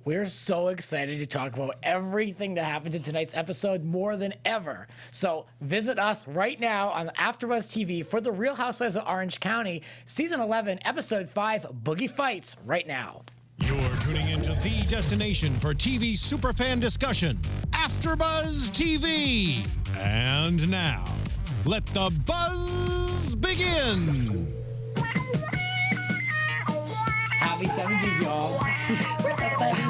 We're so excited to talk about everything that happened in tonight's episode more than ever. So visit us right now on AFTERBUZZ TV for The Real Housewives of Orange County, Season 11, Episode 5, Boogie Fights, right now. You're tuning into the destination for TV superfan discussion, AFTERBUZZ TV. And now, let the buzz begin. Happy 70s, y'all. We're so funny.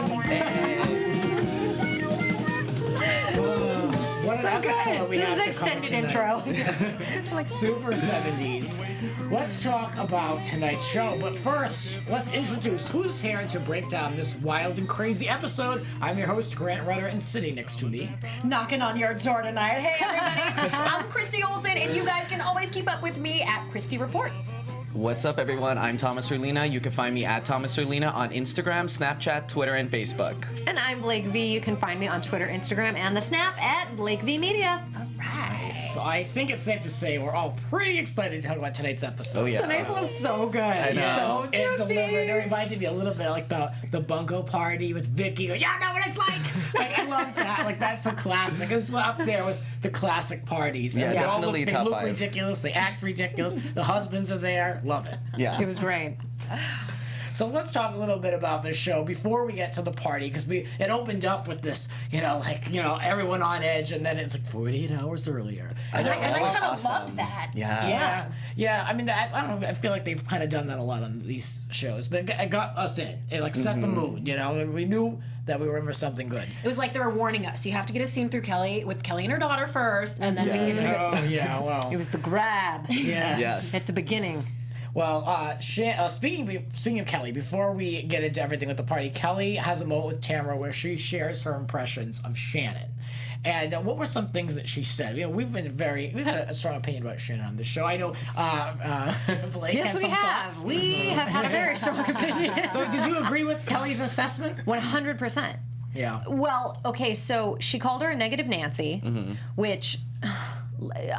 What an episode we have This is to an cover extended tonight. intro. Like Super 70s. Let's talk about tonight's show, but first, let's introduce who's here to break down this wild and crazy episode. I'm your host, Grant Rutter, and sitting next to me, knocking on your door tonight. Hey, everybody. I'm Christy Olson, and you guys can always keep up with me at Christy Reports. What's up, everyone? I'm Orlina. You can find me at Orlina on Instagram, Snapchat, Twitter, and Facebook. And I'm Blake V. You can find me on Twitter, Instagram, and the Snap at Blake V Media. All right. So I think it's safe to say we're all pretty excited to talk about tonight's episode. Oh, yeah. Tonight's was so good. I know. So It juicy. delivered. It reminded me a little bit like the bungo party with Vicki. Y'all know what it's like. Like, I love that. Like, that's a classic. It was up there with the classic parties. Yeah, And they all definitely look, they top look 5. ridiculous. They act ridiculous. The husbands are there. Love it. Yeah. It was great. So let's talk a little bit about this show before we get to the party, because it opened up with this, everyone on edge, and then it's like 48 hours earlier. And I That was kind of awesome. love that. Yeah. Yeah. I mean, I don't know. I feel like they've kind of done that a lot on these shows, but it got us in. It like set the mood. We knew that we were in for something good. It was like they were warning us. You have to get a scene through Kelly with Kelly and her daughter first, and then we can give it a good Oh stuff. yeah. Well. It was the grab Yes. at the beginning. Well, speaking of Kelly, before we get into everything at the party, Kelly has a moment with Tamra where she shares her impressions of Shannon. And what were some things that she said? We've had a strong opinion about Shannon on this show. I know Blake Yes, has we some have. thoughts. We have had a very strong opinion. So did you agree with Kelly's assessment? 100%. Yeah. Well, okay, so she called her a negative Nancy, which,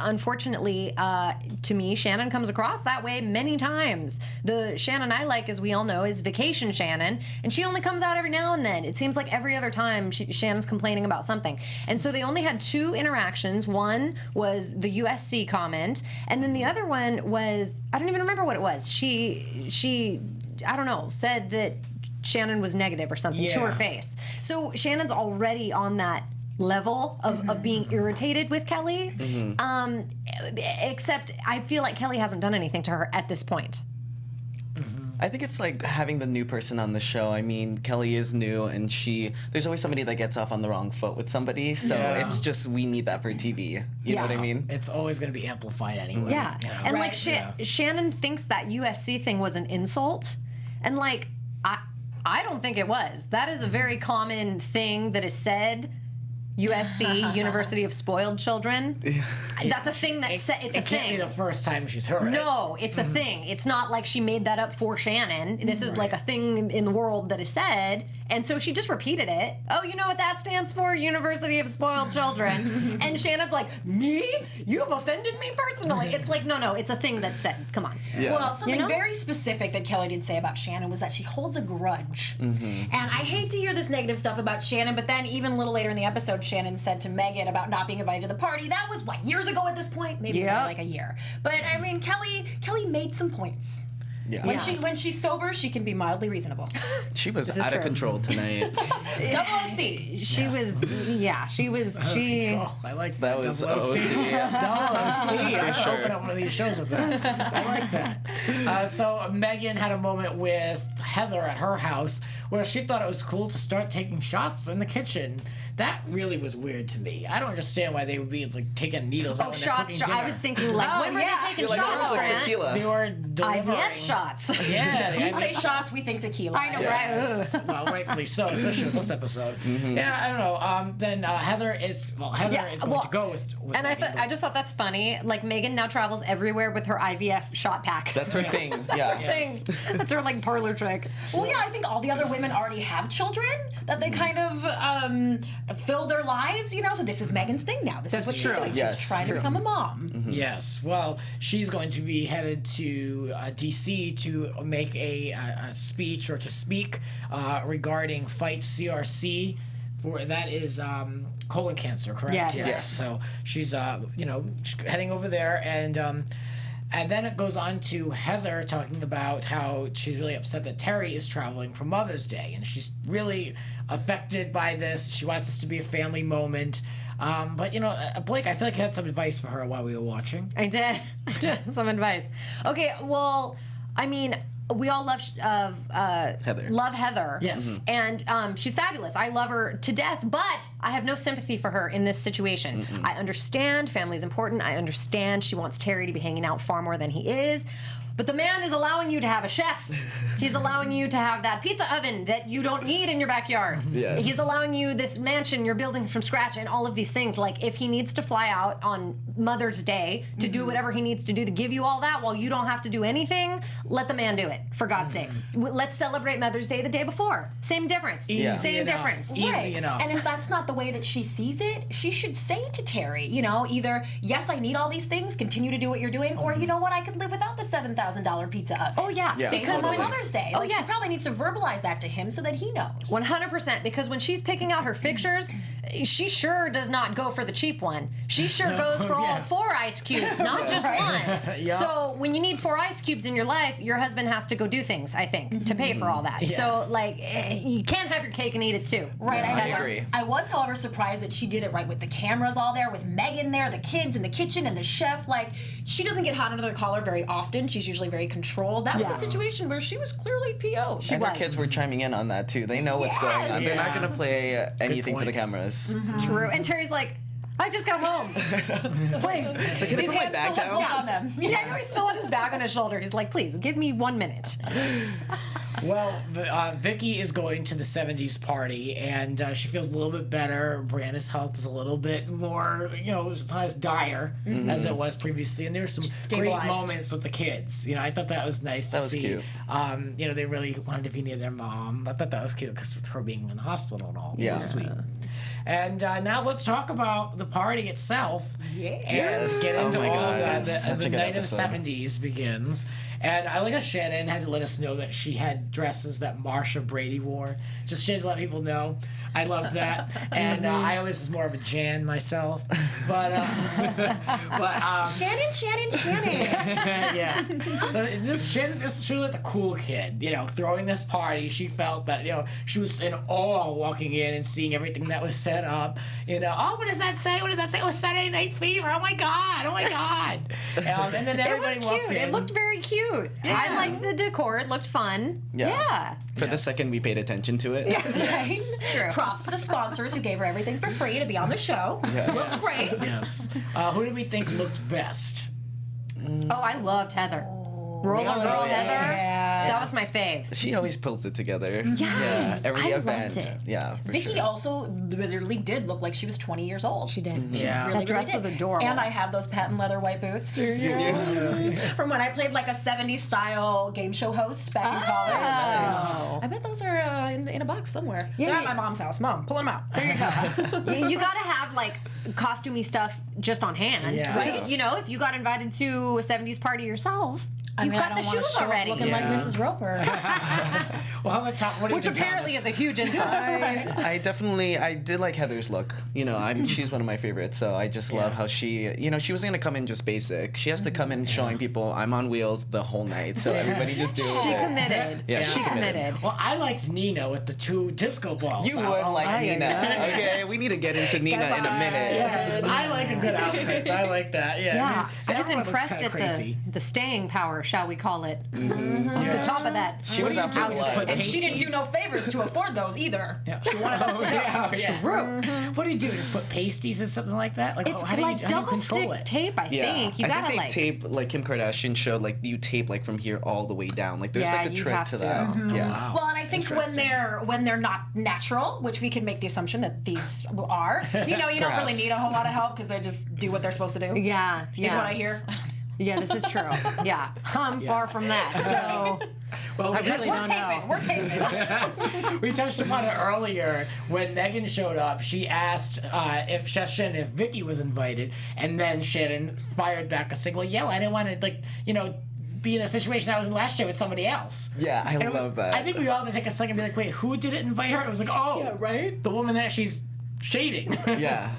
unfortunately, to me, Shannon comes across that way many times. The Shannon I like, as we all know, is Vacation Shannon, and she only comes out every now and then. It seems like every other time Shannon's complaining about something. And so they only had 2 interactions. One was the USC comment, and then the other one was, I don't even remember what it was. She I don't know, said that Shannon was negative or something to her face. So Shannon's already on that level of being irritated with Kelly. Except I feel like Kelly hasn't done anything to her at this point. I think it's like having the new person on the show. I mean, Kelly is new, and there's always somebody that gets off on the wrong foot with somebody, so it's just, we need that for TV. You know what I mean? It's always going to be amplified anyway. Yeah. And like Right. Shannon thinks that USC thing was an insult. And like, I don't think it was. That is a very common thing that is said. USC, University of Spoiled Children. That's a thing it's a It thing. can't be the first time she's heard it. No, it's a thing. It's not like she made that up for Shannon. This is like a thing in the world that is said. And so she just repeated it. Oh, you know what that stands for? University of Spoiled Children. And Shannon's like, me? You've offended me personally. It's like, no, it's a thing that's said. Come on. Yeah. Well, something You know? very specific that Kelly did say about Shannon was that she holds a grudge. And I hate to hear this negative stuff about Shannon, but then even a little later in the episode, Shannon said to Megan about not being invited to the party. That was, years ago at this point? Maybe it was Yep. only like a year. But, I mean, Kelly made some points. Yeah. When she's sober, she can be mildly reasonable. She was is out true. of control tonight. Double OC. She was, Oh, I like That was Double OC. OC. Double OC. I should sure. open up one of these shows with that. I like that. So Megan had a moment with Heather at her house where she thought it was cool to start taking shots in the kitchen. That really was weird to me. I don't understand why they would be like taking needles out when they're shots. cooking dinner. I was thinking, like, when were they taking You're like, shots, oh, it's like Grant? tequila. They were delivering. IVF shots. Yeah. When you say shots, we think tequila. I know, Yes. Well, rightfully so, especially with this episode. Yeah, I don't know. Then Heather is going to go with And Megan, I just thought that's funny. Like, Megan now travels everywhere with her IVF shot pack. That's her thing. Yeah. Yes. That's her like parlor trick. Well, yeah, I think all the other women already have children that they kind of fill their lives, you know. So this is Megan's thing now. This is what she's doing. Yes, She's trying to true. become a mom. Yes. Well, she's going to be headed to D.C. to make a speech or to speak regarding Fight CRC. That is colon cancer, correct? Yes. So she's heading over there, and then it goes on to Heather talking about how she's really upset that Terry is traveling for Mother's Day, and she's really affected by this. She wants this to be a family moment. But Blake, I feel like you had some advice for her while we were watching. I did. Some advice. Okay, well, I mean, we all love Heather. Love Heather. Yes. And she's fabulous. I love her to death, but I have no sympathy for her in this situation. I understand family is important. I understand she wants Terry to be hanging out far more than he is. But the man is allowing you to have a chef. He's allowing you to have that pizza oven that you don't need in your backyard. Yes. He's allowing you this mansion you're building from scratch and all of these things. Like, if he needs to fly out on Mother's Day to do whatever he needs to do to give you all that while you don't have to do anything, let the man do it, for God's sakes. Let's celebrate Mother's Day the day before. Same difference. Easy Same enough. difference. Easy enough. And if that's not the way that she sees it, she should say to Terry, you know, either, yes, I need all these things, continue to do what you're doing, or, you know what, I could live without the $7,000 pizza oven. Oh, yeah. Yeah. Stay Because home on when- Mother's Day. Oh, Like, yes. She probably needs to verbalize that to him so that he knows. 100%, because when she's picking out her fixtures, she sure does not go for the cheap one. She sure goes for all 4 ice cubes, not just one. Yeah. So when you need 4 ice cubes in your life, your husband has to go do things, I think, to pay for all that. Yes. So, like, you can't have your cake and eat it too. Right, I agree. I was, however, surprised that she did it right with the cameras all there, with Megan there, the kids in the kitchen, and the chef. Like, she doesn't get hot under the collar very often. She's usually very controlled. That was a situation where she was clearly PO'd. And her kids were chiming in on that too. They know what's going on. They're not Yeah. going to play anything for point. the cameras. True. And Terry's like, I just got home. Please. Can I These put my hands bag still have down? blood on them. Yeah, I know he's still on his back on his shoulder. He's like, please, give me 1 minute. Well, Vicki is going to the 70s party, and she feels a little bit better. Brianna's health is a little bit more, it's not as dire as it was previously. And there's some great Stabilized. moments with the kids. I thought that was nice to was see. cute. They really wanted to be near their mom. I thought that was cute because with her being in the hospital and all, it was Yeah. so sweet. And now let's talk about the party itself. Yeah. And Yes. get Oh into my all God, of that. it's such a The good night of the episode. 70s begins. And I like how Shannon had to let us know that she had dresses that Marsha Brady wore. Just she had to let people know. I loved that. And I always was more of a Jan myself. But Shannon. yeah. So this she was like the cool kid, throwing this party. She felt that, she was in awe walking in and seeing everything that was set up. Oh, what does that say? What does that say? Oh, Saturday Night Fever. Oh my God. And then It was everybody walked cute. in. It looked very cute. I liked the decor. It looked fun. Yeah. For the Yes. second we paid attention to it. Right? True. Props to the sponsors who gave her everything for free to be on the show. Looks great. Yes. Who did we think looked best? Oh, I loved Heather. Roller Oh, Girl yeah. Heather. Yeah. That was my fave. She always pulls it together. Yes, Every I loved event. it. Yeah, for Vicki sure. also literally did look like she was 20 years old. She did. Yeah. That dress was did. adorable. And I have those patent leather white boots. From when I played like a 70s style game show host back in college. Oh. I bet those are in a box somewhere. Yeah, They're at yeah. my mom's house. Mom, pull them out. There you go. You gotta have like costumey stuff just on hand. Yeah. Because, if you got invited to a 70s party yourself, you've I got the don't wanna shoes show up already. looking like Yeah. Mrs. Roper. Well, how about Tom? What do you Which think, apparently Thomas? is a huge insult. I did like Heather's look. She's one of my favorites. So I just love how she, she was gonna come in just basic. She has to come in showing people I'm on wheels the whole night. So everybody just do She it. committed. Yeah, she she committed. committed. Well, I liked Nina with the 2 disco balls. You would out. like aye, Nina. aye. Okay, we need to get into Nina in a minute. Yes, I like a good outfit. I like that. Yeah. Yeah, I that was one looks impressed kinda at crazy. the staying power, shall we call it, off the top of that. She was after do? Just put blood. And she didn't do no favors to afford those either. Yeah. She wanted us to yeah. True. What do you do? Just put pasties or something like that? Like, It's how do like you double control stick it? tape, I think. You I gotta think they like. tape like Kim Kardashian showed. Like you tape like from here all the way down. Like there's Yeah, like a you trick have to to. that. Yeah. Wow. Well, and I think when they're not natural, which we can make the assumption that these are, you don't really Perhaps. need a whole lot of help because they just do what they're supposed to do. Yeah, Is what I hear. Yeah, this is true. Yeah, I'm far from that. So Well, we really don't know. We're taping. We touched upon it earlier when Megan showed up. She asked Shannon if Vicki was invited, and then Shannon fired back a single yell. I didn't want to be in a situation I was in last year with somebody else. Yeah, I love that. I think we all had to take a second and be like, wait, who didn't invite her? It was like, oh, Yeah, right? the woman that she's shading. Yeah,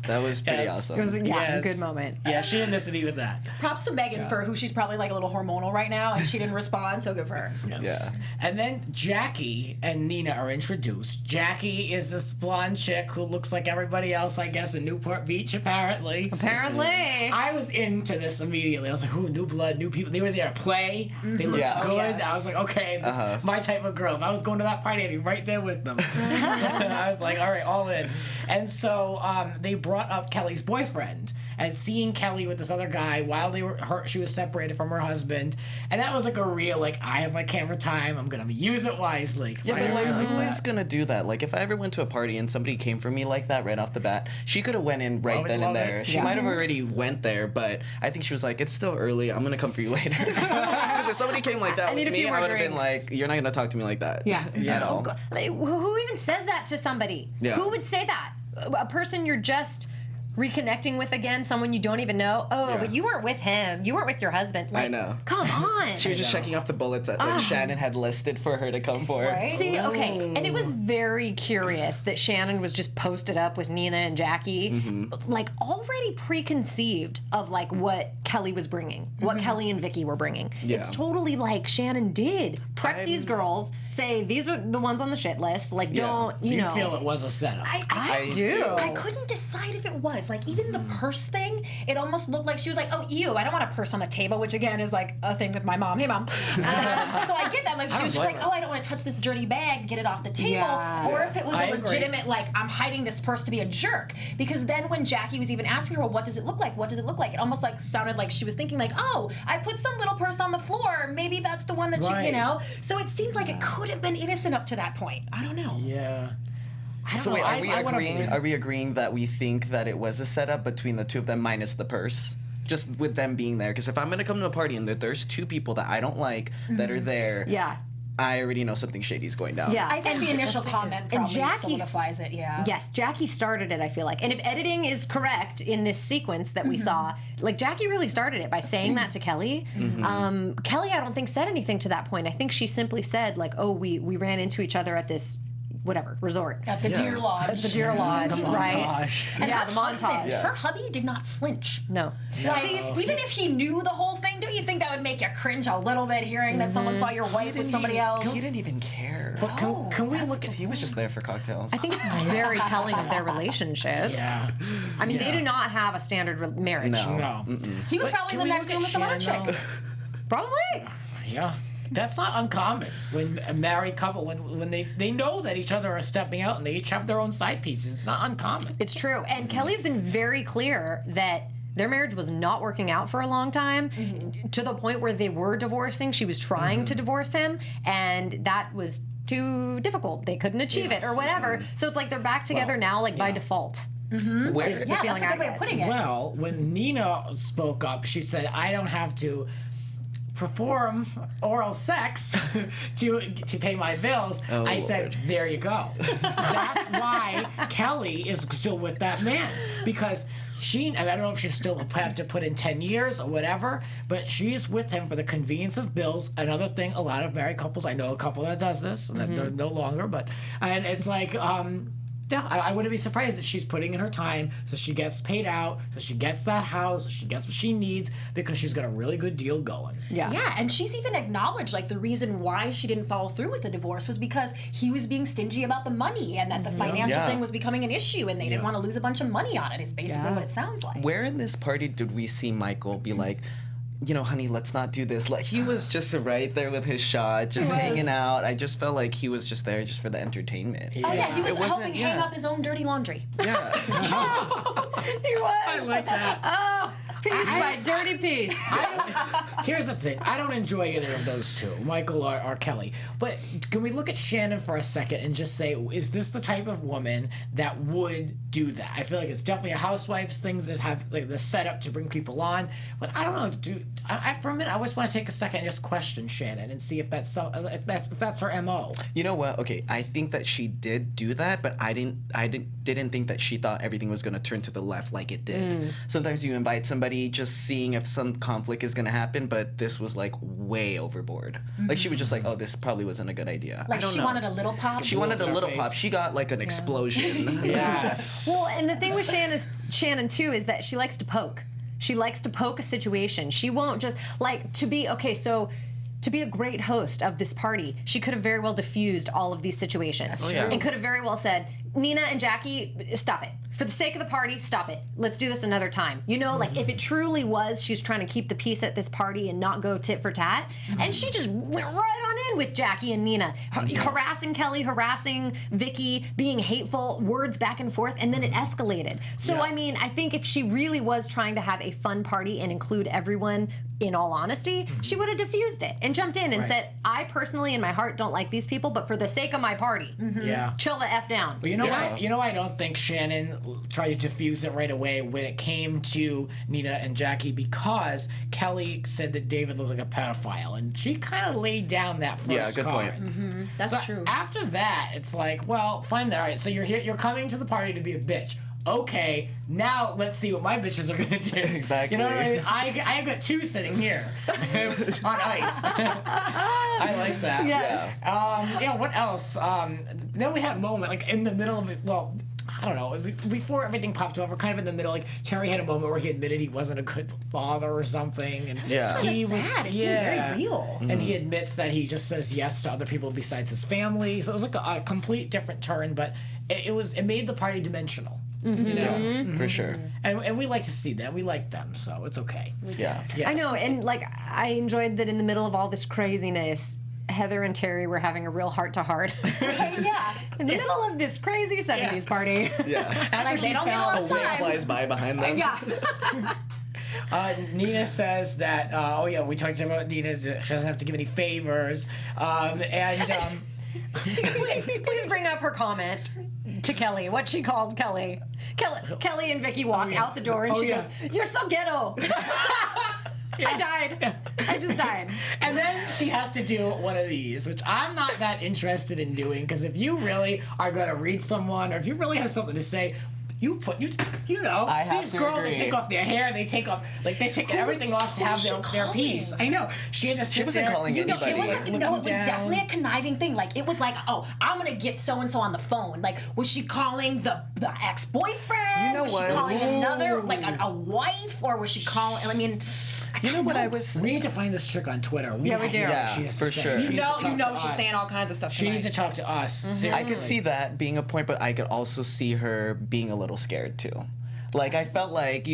that was pretty Yes. awesome. It was a Yes. good moment. Yeah, she didn't miss a beat with that. Props to Megan for who she's probably like a little hormonal right now, and she didn't respond, so good for her. Yes. Yeah. And then Jackie and Nina are introduced. Jackie is this blonde chick who looks like everybody else, I guess, in Newport Beach, apparently. Apparently. I was into this immediately. I was like, ooh, new blood, new people. They were there to play. They looked Yeah. good. Oh, yes. I was like, okay, this is my type of girl. If I was going to that party, I'd be right there with them. I was like, all right, all in. And so they brought up Kelly's boyfriend and seeing Kelly with this other guy while she was separated from her husband. And that was like a real, I have my camera time. I'm going to use it wisely. Yeah, but who is gonna do that? Like, if I ever went to a party and somebody came for me like that right off the bat, she could have went in right then and there. She might have already went there, but I think she was like, it's still early. I'm gonna come for you later. Because if somebody came like that I need with a me, few more I would have been drinks. like, you're not gonna talk to me like that. Yeah. At all. Like, who even says that to somebody? Yeah. Who would say that? A person you're just reconnecting with again, someone you don't even know. Oh, Yeah. but you weren't with him. You weren't with your husband. Like, I know. Come on. She was just checking off the bullets that Shannon had listed for her to come for. Right? See, okay, and it was very curious that Shannon was just posted up with Nina and Jackie, like already preconceived of like what Kelly was bringing, what Kelly and Vicki were bringing. Yeah. It's totally like Shannon did prep these girls, say these are the ones on the shit list. Like, don't So you you know? feel it was a setup. I do. I couldn't decide if it was. Like, even the purse thing, it almost looked like she was like, oh, ew, I don't want a purse on the table, which again is like a thing with my mom. Hey, mom. So I get that. Like, she was just like, oh, I don't want to touch this dirty bag, get it off the table. Yeah. Or if it was I a agree. legitimate, like, I'm hiding this purse to be a jerk. Because then when Jackie was even asking her, well, what does it look like? What does it look like? It almost like sounded like she was thinking like, oh, I put some little purse on the floor. Maybe that's the one that Right. you know? So it seemed like it could have been innocent up to that point. I don't know. Yeah. I don't So know. wait, I wanna agreeing? believe- Are we agreeing that we think that it was a setup between the two of them minus the purse? Just with them being there, because if I'm gonna come to a party and there's two people that I don't like that are there, Yeah. I already know something shady's going down. Yeah. I think the initial comment probably Jackie's- solidifies it, yeah. Yes, Jackie started it, I feel like. And if editing is correct in this sequence that we saw, like Jackie really started it by saying that to Kelly. Kelly, I don't think, said anything to that point. I think she simply said, like, oh, we ran into each other at this, whatever, resort. At the Deer Lodge. The Deer Lodge, right? Montage. And Yeah, her the montage. husband, Yeah. her hubby did not flinch. No. Like, even if he knew the whole thing, don't you think that would make you cringe a little bit hearing that someone saw your wife with somebody else? He didn't even care. But can we look at... He was just there for cocktails. I think it's very telling of their relationship. Yeah. I mean, they do not have a standard marriage. No. No. He was But probably can in the we next look room at with some other Shannon, chick. though? Probably. Yeah. That's not uncommon when a married couple, when they know that each other are stepping out and they each have their own side pieces. It's not uncommon. It's true. And Kelly's been very clear that their marriage was not working out for a long time, to the point where they were divorcing. She was trying to divorce him, and that was too difficult. They couldn't achieve it or whatever. So it's like they're back together now, like by default. Where? The Yeah, feeling that's a I good way get. of putting it. Well, when Nina spoke up, she said, I don't have to perform oral sex to pay my bills. I said, there you go. That's why Kelly is still with that man, because and I don't know if she still have to put in 10 years or whatever, but she's with him for the convenience of bills. Another thing, a lot of married couples, I know a couple that does this, and that they're no longer, and it's like, yeah, I wouldn't be surprised that she's putting in her time so she gets paid out, so she gets that house, so she gets what she needs, because she's got a really good deal going. Yeah. Yeah, and she's even acknowledged like the reason why she didn't follow through with the divorce was because he was being stingy about the money and that the financial Yeah. thing was becoming an issue and they didn't want to lose a bunch of money on it is basically what it sounds like. Where in this party did we see Michael be like, you know, honey, let's not do this? Like, he was just right there with his shot, just hanging out. I just felt like he was just there just for the entertainment. Oh yeah, he was It wasn't- helping hang yeah. up his own dirty laundry. Yeah. He was. I like that. Oh, Piece by dirty piece. Here's the thing. I don't enjoy either of those two, Michael or Kelly. But can we look at Shannon for a second and just say, is this the type of woman that would do that? I feel like it's definitely a Housewives things that have like the setup to bring people on. But I don't know, dude. For a minute, I always want to take a second and just question Shannon and see if that's her MO. You know what? Okay, I think that she did do that, but I didn't think that she thought everything was going to turn to the left like it did. Sometimes you invite somebody just seeing if some conflict is going to happen, but this was like way overboard. Like she was just like, oh, this probably wasn't a good idea. Like she wanted a little pop. She wanted a little pop. She got like an explosion. Yes. Well, and the thing with Shannon too is that she likes to poke. She likes to poke a situation. She won't just like to be a great host of this party, she could have very well diffused all of these situations. And could have very well said, Nina and Jackie, stop it. For the sake of the party, stop it. Let's do this another time. You know, like if it truly was she's trying to keep the peace at this party and not go tit for tat, and she just went right on in with Jackie and Nina, harassing Kelly, harassing Vicki, being hateful, words back and forth, and then it escalated. So, I mean, I think if she really was trying to have a fun party and include everyone, in all honesty, she would have diffused it and jumped in and said, I personally in my heart don't like these people, but for the sake of my party, chill the F down. But you know I don't think Shannon tried to diffuse it right away when it came to Nina and Jackie, because Kelly said that David looked like a pedophile, and she kind of laid down that first good card. point. That's true. After that, it's like, well, fine. All right, so you're here. You're coming to the party to be a bitch. Okay, now let's see what my bitches are gonna do. Exactly. You know what I mean? I got two sitting here on ice. I like that. Yes. What else? Then we had a moment like in the middle of it. Well, I don't know. Before everything popped off, we're kind of in the middle. Like Terry had a moment where he admitted he wasn't a good father or something, and he was sad. It seemed very real. And he admits that he just says yes to other people besides his family. So it was like a complete different turn, but it made the party dimensional. You know? For sure. And we like to see that. We like them, so it's okay. Yeah. Yes. I know, and like I enjoyed that in the middle of all this craziness, Heather and Terry were having a real heart-to-heart. In the middle of this crazy 70s party. Yeah. Like they don't get a lot A of whale time. flies by behind them. Nina says that, we talked about Nina, she doesn't have to give any favors. Please bring up her comment to Kelly, what she called Kelly. Kelly and Vicki walk out the door and she goes, "You're so ghetto." I died. I just died. And then she has to do one of these, which I'm not that interested in doing, because if you really are going to read someone, or if you really have something to say, I have these to girls, agree. they take off their hair, they take everything off to have their piece. I know. She had to sit wasn't there. calling anybody. It was Like, it was definitely a conniving thing. Like it was like, oh, I'm gonna get so and so on the phone. Like, was she calling the ex-boyfriend? You know was what? she calling another like a wife, or was she calling? I mean, You know what I was? We need to find this chick on Twitter. Yeah, we do. Yeah, She has for to say. sure. She needs to talk to she's us. saying all kinds of stuff. She needs to talk to us. Seriously. I could see that being a point, but I could also see her being a little scared too. Like, I felt like,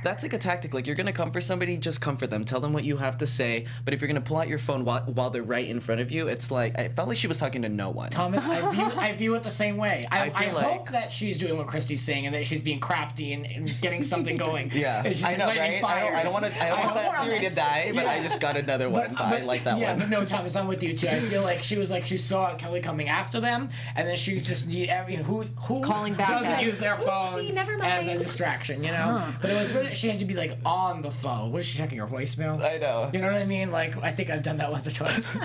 that's like a tactic. Like, you're going to come for somebody, just come for them. Tell them what you have to say. But if you're going to pull out your phone while they're right in front of you, it's like, I felt like she was talking to no one. Thomas, I view it the same way. I feel hope like- that she's doing what Christy's saying and that she's being crafty and getting something going. Yeah, And she's I know, lighting right? I don't want fires. that theory to die, but I just got another one. I like that one. But no, Thomas, I'm with you too. I feel like she saw Kelly coming after them, and then she's just who Calling back doesn't up. use their phone Oopsie, never as a mind. distraction, But it was weird that she had to be like on the phone. What is she checking her voicemail? I know. You know what I mean? Like, I think I've done that once or twice.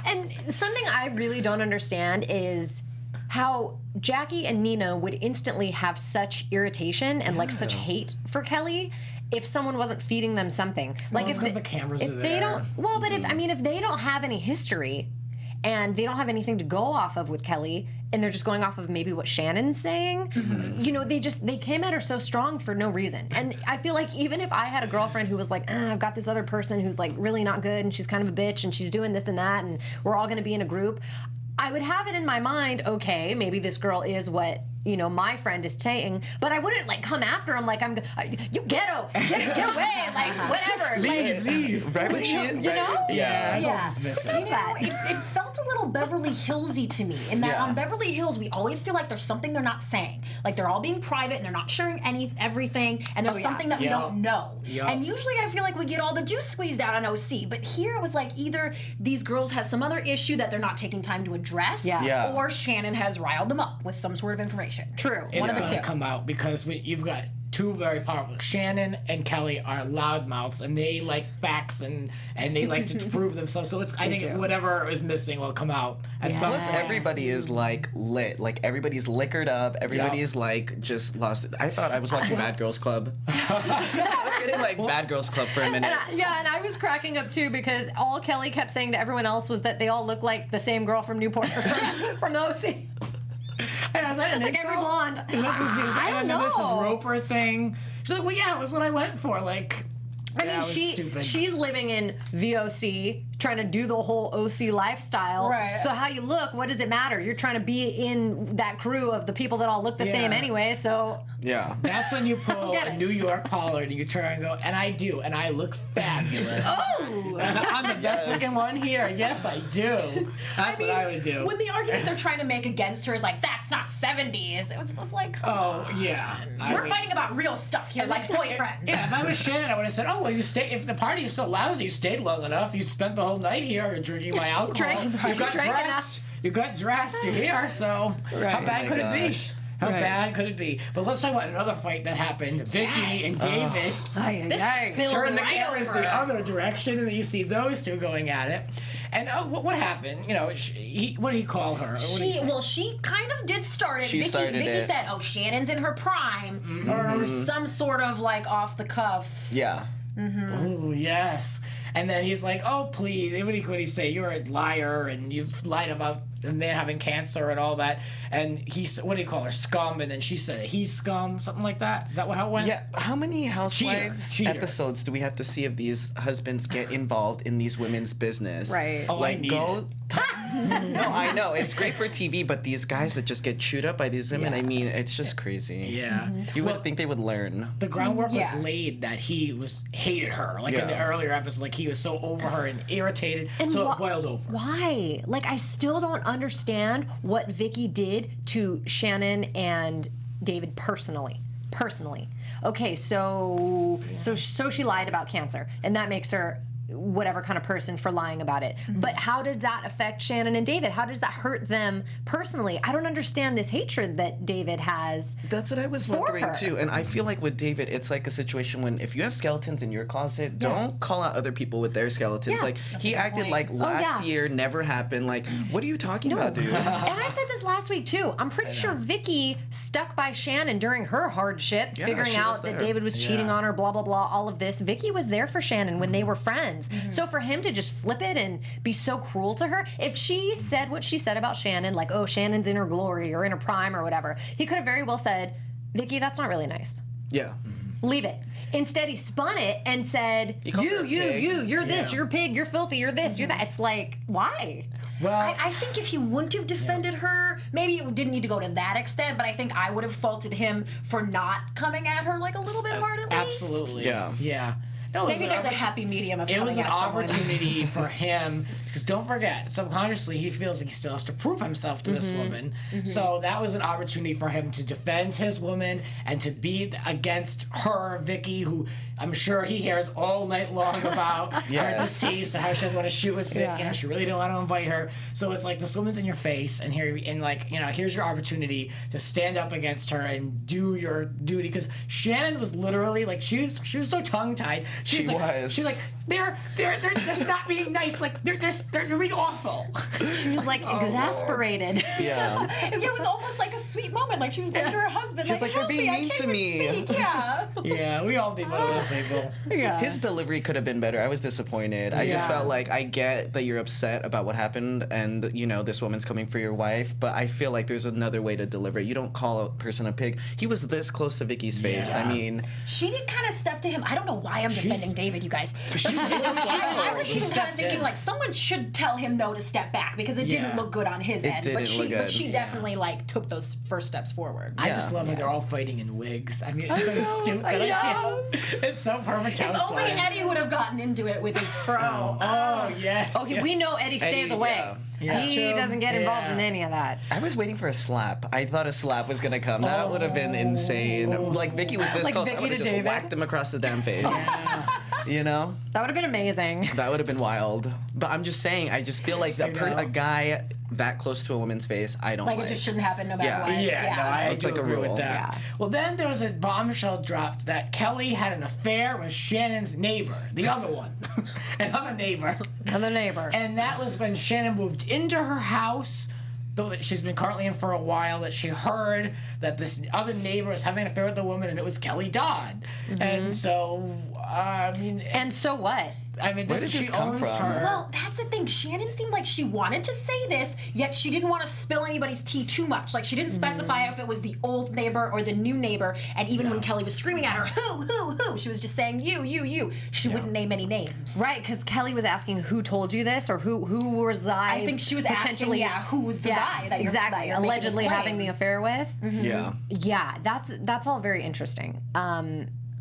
And something I really don't understand is how Jackie and Nina would instantly have such irritation and like such hate for Kelly if someone wasn't feeding them something. Like it's if 'cause the cameras if are they there. don't, well, but if they don't have any history and they don't have anything to go off of with Kelly, and they're just going off of maybe what Shannon's saying, they came at her so strong for no reason. And I feel like even if I had a girlfriend who was like, I've got this other person who's like really not good and she's kind of a bitch and she's doing this and that and we're all going to be in a group, I would have it in my mind, okay, maybe this girl is what you know, my friend is saying, but I wouldn't like come after him like you ghetto, get away, like whatever. Leave. Right when she, you know? Yeah. You know, it felt a little Beverly Hillsy to me in that on Beverly Hills we always feel like there's something they're not saying, like they're all being private and they're not sharing everything, and there's something that we don't know. And usually I feel like we get all the juice squeezed out on OC, but here it was like either these girls have some other issue that they're not taking time to address, or Shannon has riled them up with some sort of information. True. It's going to come out because you've got two very powerful. Shannon and Kelly are loudmouths, and they like facts and they like to prove themselves. So I think whatever is missing will come out. And plus, everybody is like lit. Like everybody's liquored up. Everybody is like just lost. I thought I was watching Bad Girls Club. I was getting like Bad Girls Club for a minute. And I was cracking up too because all Kelly kept saying to everyone else was that they all look like the same girl from Newport from the OC. And I was like, every blonde. I don't know. This is Roper thing. She's like, well, yeah, it was what I went for. Like, I mean, she's living in VOC, trying to do the whole OC lifestyle. Right. So how you look, what does it matter? You're trying to be in that crew of the people that all look the same anyway. So that's when you pull a New York Pollard and you turn and go, and I do, and I look fabulous. I'm the best looking one here. Yes, I do. That's what I would do. When the argument they're trying to make against her is like, that's not 70s, it was just like, we're fighting about real stuff here, like boyfriends. If I was Shannon, I would have said, oh, well, you stay. If the party is so lousy, you stayed long enough. You spent the whole night here drinking my alcohol. You got dressed. You got dressed. You're here. So how bad could it be? How bad could it be? But let's talk about another fight that happened. Vicki and David turn the cameras the other direction, and then you see those two going at it. And what happened? You know, what did he call her? She kind of did start it. Vicki said, "Oh, Shannon's in her prime," or some sort of like off the cuff. Yeah. Oh yes. And then he's like, "Oh, please! What did he say? You're a liar, and you've lied about a man having cancer and all that." And what did he call her? Scum. And then she said, "He's scum," something like that. Is that how it went? Yeah. How many Housewives Cheater. episodes do we have to see of these husbands get involved in these women's business? Right. Oh, like No, I know it's great for TV, but these guys that just get chewed up by these women, I mean, it's just crazy. Yeah. You would think they would learn. The groundwork was laid that he hated her, like in the earlier episode, like he was so over her and irritated, so it boiled over. Why? Like, I still don't understand what Vicki did to Shannon and David personally. Okay, so she lied about cancer, and that makes her whatever kind of person for lying about it. But how does that affect Shannon and David? How does that hurt them personally? I don't understand this hatred that David has. That's what I was wondering too. And I feel like with David, it's like a situation when if you have skeletons in your closet, don't call out other people with their skeletons. Like he acted like last year never happened. Like, what are you talking about, dude? And I said this last week too. I'm pretty sure Vicki stuck by Shannon during her hardship, figuring out that David was cheating on her, blah, blah, blah, all of this. Vicki was there for Shannon when they were friends. So for him to just flip it and be so cruel to her, if she said what she said about Shannon, like, oh, Shannon's in her glory or in her prime or whatever, he could have very well said, Vicki, that's not really nice. Yeah. Leave it. Instead, he spun it and said, you're this, you're a pig, you're filthy, you're this, you're that. It's like, why? Well, I think if he wouldn't have defended her, maybe it didn't need to go to that extent, but I think I would have faulted him for not coming at her like a little bit hard at least. Absolutely. Yeah. No, maybe there's a happy medium of it coming was an at someone. opportunity for him, because don't forget, subconsciously he feels like he still has to prove himself to this woman. So that was an opportunity for him to defend his woman and to be against her, Vicki, who I'm sure he hears all night long about her distaste and how she doesn't want to shoot with Vicki and she really don't want to invite her. So it's like this woman's in your face, and here's your opportunity to stand up against her and do your duty, because Shannon was literally like she was so tongue tied. She's like they're just not being nice. Like they're being awful. She was like exasperated. Yeah. It was almost like a sweet moment. Like she was going to her husband. She's like, they're being mean to me. Yeah. Yeah, we all did one of those people. Yeah. His delivery could have been better. I was disappointed. I just felt like I get that you're upset about what happened and this woman's coming for your wife, but I feel like there's another way to deliver it. You don't call a person a pig. He was this close to Vicki's face. I mean, she did kind of step to him. I don't know why I'm defending defending David, you guys. But I was even kind of thinking, like, someone should tell him, though, to step back because it didn't look good on his end. But she definitely, like, took those first steps forward. I just love how they're all fighting in wigs. I mean, it's so stupid. I know. It's so perfect. If only Eddie would have gotten into it with his fro. Oh, yes. Okay, we know Eddie stays away. Yeah. He doesn't get involved in any of that. I was waiting for a slap. I thought a slap was gonna come. That would have been insane. Like Vicky was this close, I would have just whacked him across the damn face. You know? That would have been amazing. That would have been wild. But I'm just saying, I just feel like a guy that close to a woman's face, I don't like. It just shouldn't happen no matter what. Yeah, no, I do like agree a with rule. that. Yeah. Well, then there was a bombshell dropped that Kelly had an affair with Shannon's neighbor, the other one, another neighbor. Another neighbor. And that was when Shannon moved into her house, though that she's been currently in for a while, that she heard that this other neighbor was having an affair with a woman, and it was Kelly Dodd. And so, I mean... And so what? I mean, Where did this come from? Well, that's the thing. Shannon seemed like she wanted to say this, yet she didn't want to spill anybody's tea too much. Like, she didn't specify if it was the old neighbor or the new neighbor. And even when Kelly was screaming at her, who, she was just saying, you. She wouldn't name any names. Right, because Kelly was asking who told you this or who reside. I think she was asking, who was the guy that exactly that you're allegedly making this having the claim. affair with. Yeah. Yeah, that's all very interesting.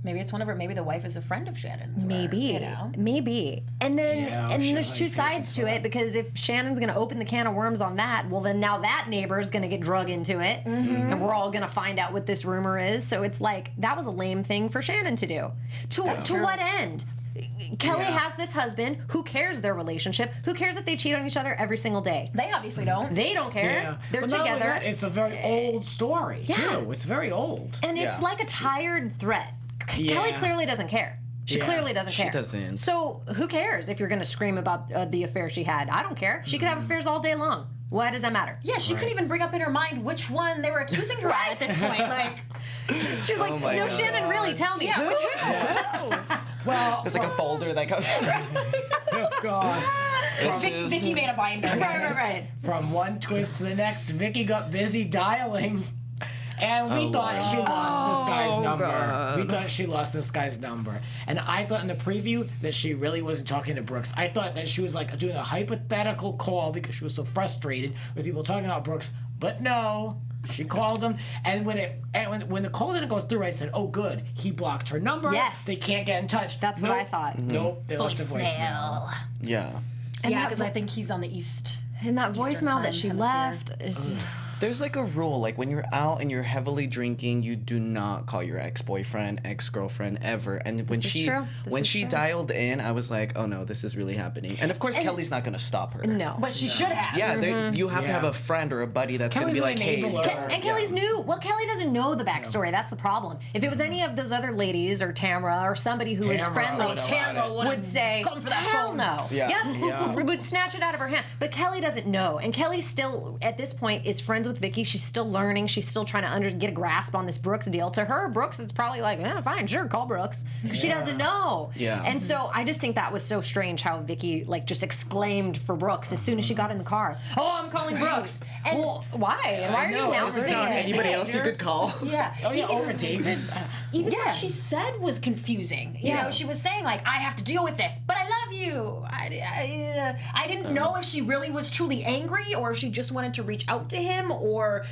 Maybe it's one of her. Maybe the wife is a friend of Shannon's. Maybe, maybe. And then there's two sides to it, because if Shannon's going to open the can of worms on that, well, then now that neighbor is going to get drug into it, and we're all going to find out what this rumor is. So it's like, that was a lame thing for Shannon to do. To what end? Kelly has this husband. Who cares their relationship? Who cares if they cheat on each other every single day? They obviously don't. They don't care. Yeah. They're But not only together. that, it's a very old story, Yeah. too. It's very old. And it's like a tired threat. Kelly clearly doesn't care. She clearly doesn't care. She doesn't. So who cares if you're going to scream about the affair she had? I don't care. She could have affairs all day long. Why does that matter? Yeah, she couldn't even bring up in her mind which one they were accusing her at this point. Like, she's like, my no, God. Shannon, really, tell me. yeah, Who? which who? Well, There's like a folder that goes. oh, God. Vicky made a binder. Right. From one twist to the next, Vicky got busy dialing. And we thought she lost this guy's number. God. We thought she lost this guy's number. And I thought in the preview that she really wasn't talking to Brooks. I thought that she was like doing a hypothetical call because she was so frustrated with people talking about Brooks. But no, she called him. And when the call didn't go through, I said, oh, good. He blocked her number. Yes. They can't get in touch. That's what I thought. Nope. They left a voicemail. Yeah. Yeah, because I think he's on the east. And that Eastern voicemail time that she hemisphere. left is... There's like a rule, like when you're out and you're heavily drinking, you do not call your ex-boyfriend, ex-girlfriend ever. And when This is she true. This when is she true. dialed in, I was like, oh no, this is really happening. And of course, Kelly's not gonna stop her. No. But she should have. Yeah, you have to have Yeah. a friend or a buddy that's Kelly's gonna be like, an hey. enabler. And Kelly's new. Well, Kelly doesn't know the backstory. That's the problem. If it was any of those other ladies or Tamra or somebody who is Tamra friendly, would have Tamra would say, come for that hell phone. no. Yeah. Would snatch it out of her hand. But Kelly doesn't know. And Kelly still, at this point, is friends with Vicky. She's still learning. She's still trying to get a grasp on this Brooks deal. To her, Brooks is probably like, fine, sure, call Brooks. Because she doesn't know. Yeah. And so I just think that was so strange how Vicky like just exclaimed for Brooks as soon as she got in the car. Oh, I'm calling Brooks. And well, why? And why are you announcing Is there not it? anybody else you could call? Yeah. Oh, yeah, over David. Even what she said was confusing. You know, she was saying like, "I have to deal with this, but I love you." I didn't know if she really was truly angry or if she just wanted to reach out to him, or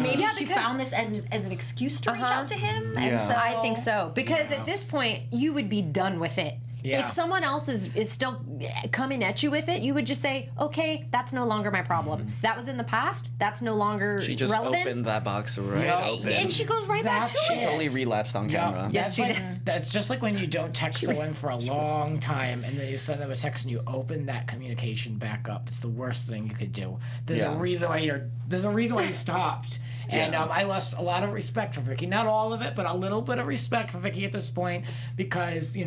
maybe she because- found this as an excuse to reach out to him. And Yeah. so I think so. Because at this point, you would be done with it. Yeah. If someone else is still coming at you with it, you would just say, okay, that's no longer my problem. That was in the past. That's no longer She just relevant. opened that box right open. And she goes right back That's to she it. totally relapsed on camera. Yes, she did. That's just like when you don't text someone for a long time and then you send them a text and you open that communication back up. It's the worst thing you could do. There's Yeah. a reason why you stopped. And I lost a lot of respect for Vicky. Not all of it, but a little bit of respect for Vicky at this point because,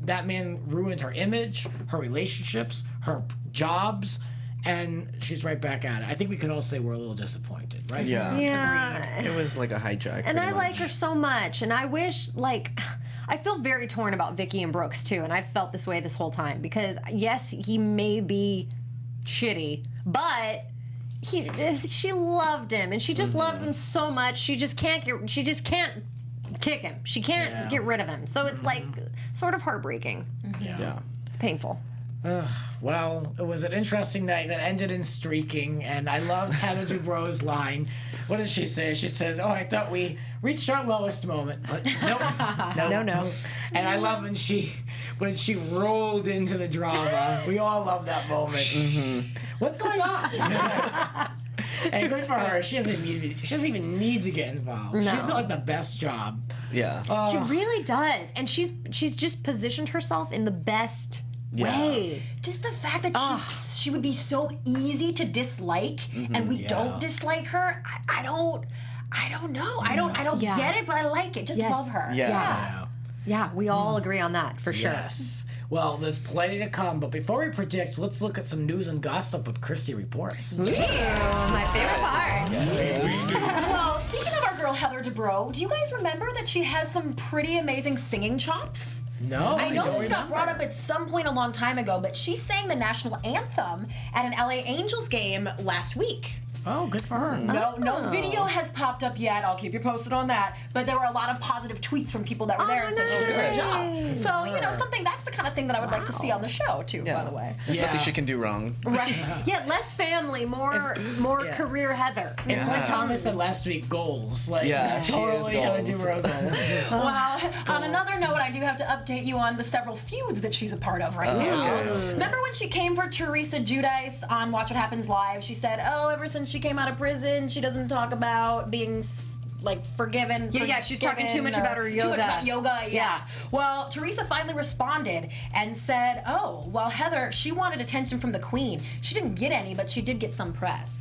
that man ruined her image, her relationships, her jobs, and she's right back at it. I think we could all say we're a little disappointed, right? Yeah. Yeah. It was like a hijack. And pretty I like much. her so much. And I wish, I feel very torn about Vicky and Brooks, too. And I've felt this way this whole time. Because, yes, he may be shitty, but... she loved him, and she just loves him so much. She just can't kick him. She can't get rid of him. So it's like sort of heartbreaking. Yeah. It's painful. Well, it was an interesting night that ended in streaking, and I loved Heather Dubrow's line. What did she say? She says, "Oh, I thought we reached our lowest moment, but nope, No. And I love when she rolled into the drama. We all love that moment. What's going on? And good for her. She doesn't even need to get involved. No. She's got like the best job. Yeah. She really does. And she's just positioned herself in the best way. Just the fact that she would be so easy to dislike, and we don't dislike her. I don't know. I don't get it, but I like it. Just love her. Yeah, we all agree on that for sure. Yes. Well, there's plenty to come, but before we predict, let's look at some news and gossip with Christy Reports. My favorite part. Well, speaking of our girl Heather Dubrow, do you guys remember that she has some pretty amazing singing chops? No, I know don't this got remember. brought up at some point a long time ago, but she sang the national anthem at an LA Angels game last week. Oh, good for her. No video has popped up yet. I'll keep you posted on that. But there were a lot of positive tweets from people that were there and said she did a great job. So, that's the kind of thing that I would like to see on the show, too, by the way. There's nothing she can do wrong. Right. Yeah, less family, more career Heather. It's like Thomas said last week, goals. Like, she is totally Heather goals. Dubrow goals. Well, on another note, I do have to update you on the several feuds that she's a part of right now. Okay. Remember when she came for Teresa Giudice on Watch What Happens Live? She said, ever since she came out of prison, she doesn't talk about being forgiven. Yeah, she's talking too much about her yoga. Too much about yoga, yeah. Well, Teresa finally responded and said, Heather, she wanted attention from the Queen. She didn't get any, but she did get some press.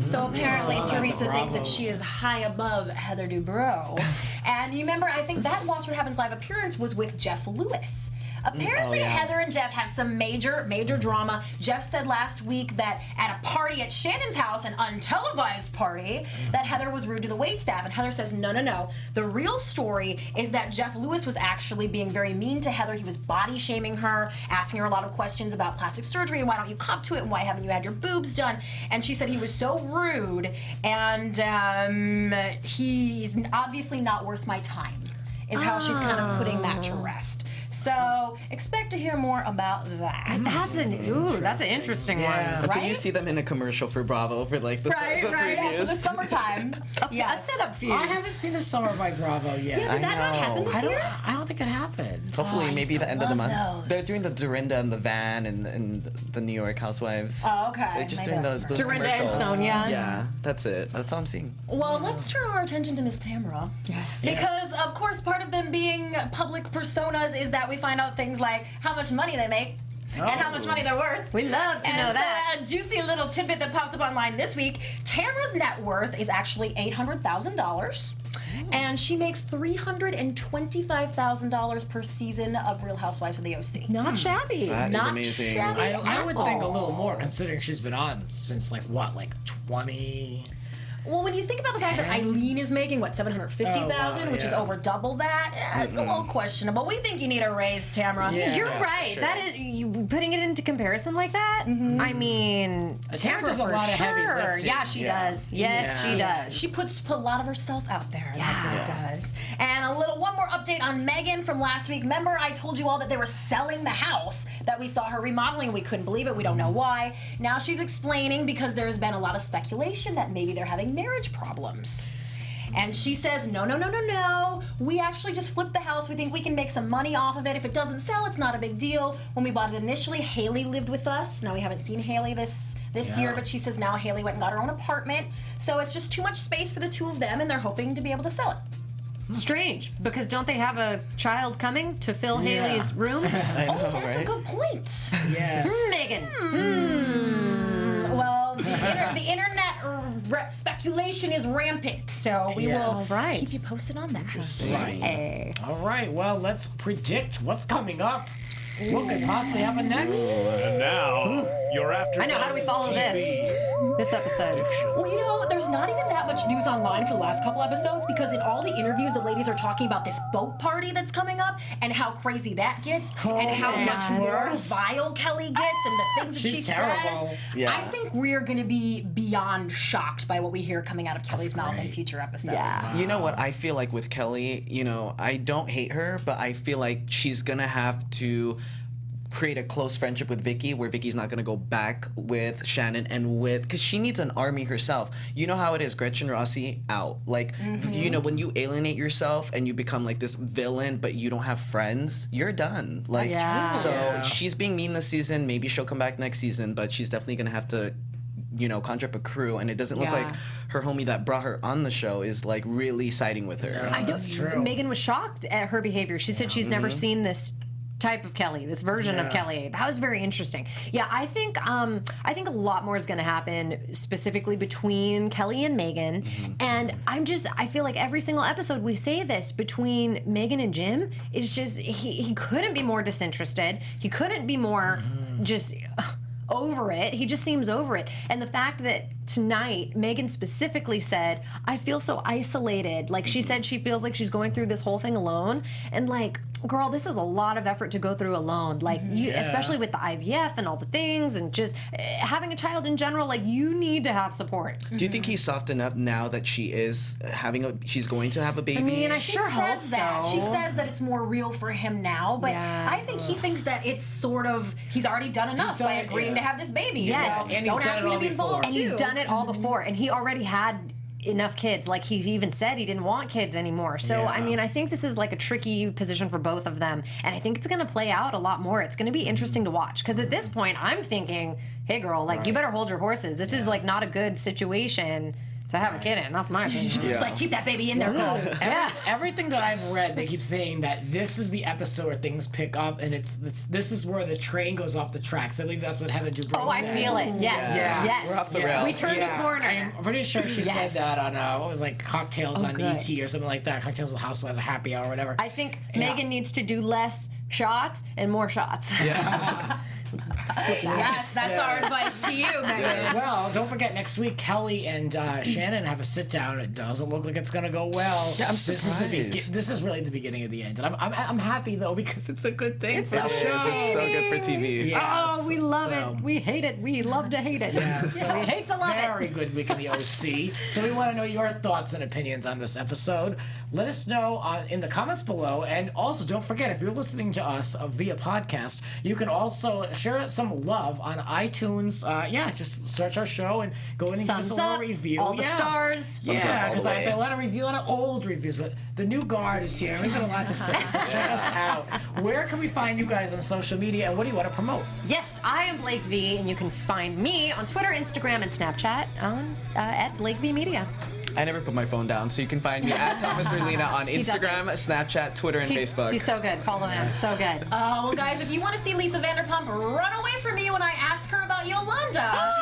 So apparently Teresa thinks that she is high above Heather Dubrow. And you remember, I think that Watch What Happens Live appearance was with Jeff Lewis. Apparently, Heather and Jeff have some major drama. Jeff said last week that at a party at Shannon's house, an untelevised party, that Heather was rude to the waitstaff. And Heather says, no. The real story is that Jeff Lewis was actually being very mean to Heather. He was body shaming her, asking her a lot of questions about plastic surgery and why don't you cop to it and why haven't you had your boobs done. And she said he was so rude and he's obviously not worth my time, is how she's kind of putting that to rest. So expect to hear more about that. That's an interesting one. Until you see them in a commercial for Bravo for the Right, previews. for the summertime. A setup feud. I haven't seen the Summer by Bravo yet. Yeah, did that not happen this year? I don't think it happened. Hopefully, maybe the end of the month. those. They're doing the Dorinda and the Van and the New York Housewives. Oh, okay. They're just Maybe doing that's those Dorinda and commercials. Sonia. Yeah, that's it. That's all I'm seeing. Well, let's turn our attention to Miss Tamra. Yes. Because, of course, part of them being public personas is that we find out things like how much money they make and how much money they're worth. We love to know that. So, a juicy little tidbit that popped up online this week. Tamra's net worth is actually $800,000. And she makes $325,000 per season of Real Housewives of the OC. Not shabby. That is Not amazing. shabby. I would think a little more, considering she's been on since 20. Well, when you think about the fact that Eileen is making, $750,000, which is over double that, it's a little questionable. We think you need a raise, Tamra. Yeah. You're right. sure. That is you putting it into comparison like that. I mean, Tamra Tamra does a for lot of heavy sure. lifting. Yeah, she Yeah. does. Yes, she does. She puts a lot of herself out there. Like that does. And one more update on Megan from last week. Remember, I told you all that they were selling the house that we saw her remodeling. We couldn't believe it. We don't know why. Now she's explaining because there's been a lot of speculation that maybe they're having marriage problems. And she says, no. We actually just flipped the house. We think we can make some money off of it. If it doesn't sell, it's not a big deal. When we bought it initially, Haley lived with us. Now we haven't seen Haley this year, but she says now Haley went and got her own apartment. So it's just too much space for the two of them, and they're hoping to be able to sell it. Strange, because don't they have a child coming to fill Haley's room? I know, That's a right? good point. Yes. Megan. Well, the internet speculation is rampant, so we will Right. keep you posted on that. Right. Hey. All right, well, let's predict what's coming up. What could possibly happen next? And now, your AFTERBUZZ I know, how do we follow TV this episode? Well, you know, there's not even that much news online for the last couple episodes because in all the interviews, the ladies are talking about this boat party that's coming up and how crazy that gets and how much more vile Kelly gets and the things that she terrible. says. Yeah. I think we're going to be beyond shocked by what we hear coming out of Kelly's mouth in future episodes. Yeah. You know what? I feel like with Kelly, you know, I don't hate her, but I feel like she's gonna have to create a close friendship with Vicki, where Vicki's not gonna go back with Shannon and because she needs an army herself. You know how it is, Gretchen Rossi out. Like, you know, when you alienate yourself and you become like this villain, but you don't have friends, you're done. Like, so she's being mean this season. Maybe she'll come back next season, but she's definitely gonna have to, you know, conjure up a crew, and it doesn't look like her homie that brought her on the show is like really siding with her. I know. Megan was shocked at her behavior. She said she's never seen this type of Kelly, this version of Kelly. That was very interesting. Yeah, I think a lot more is going to happen specifically between Kelly and Megan. And I feel like every single episode we say this between Megan and Jim. It's just he couldn't be more disinterested. He couldn't be more just over it. He just seems over it. And the fact that tonight Megan specifically said, I feel so isolated. Like, she said she feels like she's going through this whole thing alone. And like, girl, this is a lot of effort to go through alone. Like, you, especially with the IVF and all the things and just having a child in general, like, you need to have support. Do you think he's softened up now that she's going to have a baby? I mean, I She sure hope says that. so. She says that it's more real for him now, but I think he thinks that it's sort of, he's already done enough by agreeing to have this baby. Yes. So And don't he's ask done me it to be all before. involved And too. he's done it all before, and he already had enough kids. Like, he even said he didn't want kids anymore. So I mean, I think this is like a tricky position for both of them, and I think it's going to play out a lot more. It's going to be interesting to watch, because at this point I'm thinking, hey girl, like, you better hold your horses. This is like not a good situation to have a kid in. That's my opinion. Just like, keep that baby in there, girl. Everything that I've read, they keep saying that this is the episode where things pick up, and this is where the train goes off the tracks. I believe that's what Heather Dubrow Oh, I said. feel it. Yes. Yes. We're off the rails. We turned the corner. I'm pretty sure she said that on what was like Cocktails on good. ET or something like that. Cocktails with Housewives, a happy hour, or whatever. I think Megan needs to do less shots and more shots. Yes, that's our advice to you, Megan. Well, don't forget, next week Kelly and Shannon have a sit down. It doesn't look like it's gonna go well. Yeah, I'm This is surprised. this is really the beginning of the end, and I'm happy though, because it's a good thing for the show. It's so good for TV. Yes, Oh, we love so- it. We hate it. We love to hate it. So we hate to love it. Very good week in the OC. So we want to know your thoughts and opinions on this episode. Let us know in the comments below, and also don't forget, if you're listening to us via podcast, you can also share some love on iTunes. Just search our show and go in and give us a Thumbs little up, review. all the stars. Yeah, all because the I way. have a lot of review on old reviews, but the new guard is here. We've got a lot to say, so check us out. Where can we find you guys on social media, and what do you want to promote? Yes, I am Blake V, and you can find me on Twitter, Instagram, and Snapchat on at Blake V Media. I never put my phone down, so you can find me at Thomas Orlina on Instagram, Snapchat, Twitter, and Facebook. He's so good. Follow him. So good. Well, guys, if you want to see Lisa Vanderpump run away from me when I ask her about Yolanda,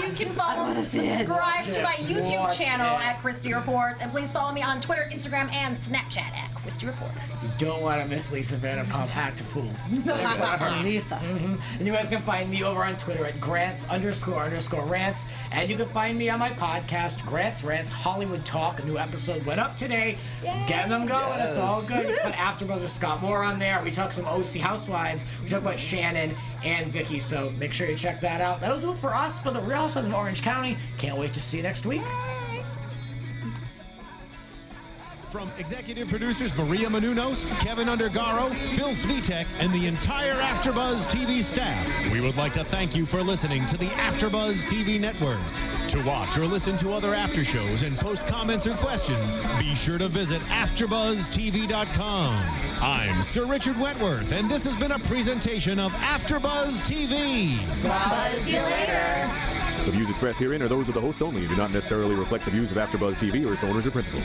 you can follow and subscribe to my YouTube Watch channel it. at Christy Reports, and please follow me on Twitter, Instagram, and Snapchat at Christy Report. You don't want to miss Lisa Vanderpump. Act a fool. Lisa. And you guys can find me over on Twitter at Grants__Rants. And you can find me on my podcast, Grants Rants Hollywood Talk. A new episode went up today. Getting them going. It's all good. You can put AfterBuzz with Scott Moore on there. We talk some OC Housewives. We talk about Shannon and Vicki. So make sure you check that out. That'll do it for us for the Real Housewives of Orange County. Can't wait to see you next week. From executive producers Maria Menounos, Kevin Undergaro, Phil Svitek, and the entire AfterBuzz TV staff, we would like to thank you for listening to the AfterBuzz TV network. To watch or listen to other after shows and post comments or questions, be sure to visit AfterBuzzTV.com. I'm Sir Richard Wentworth, and this has been a presentation of AfterBuzz TV. Buzz you later. The views expressed herein are those of the hosts only and do not necessarily reflect the views of AfterBuzz TV or its owners or principals.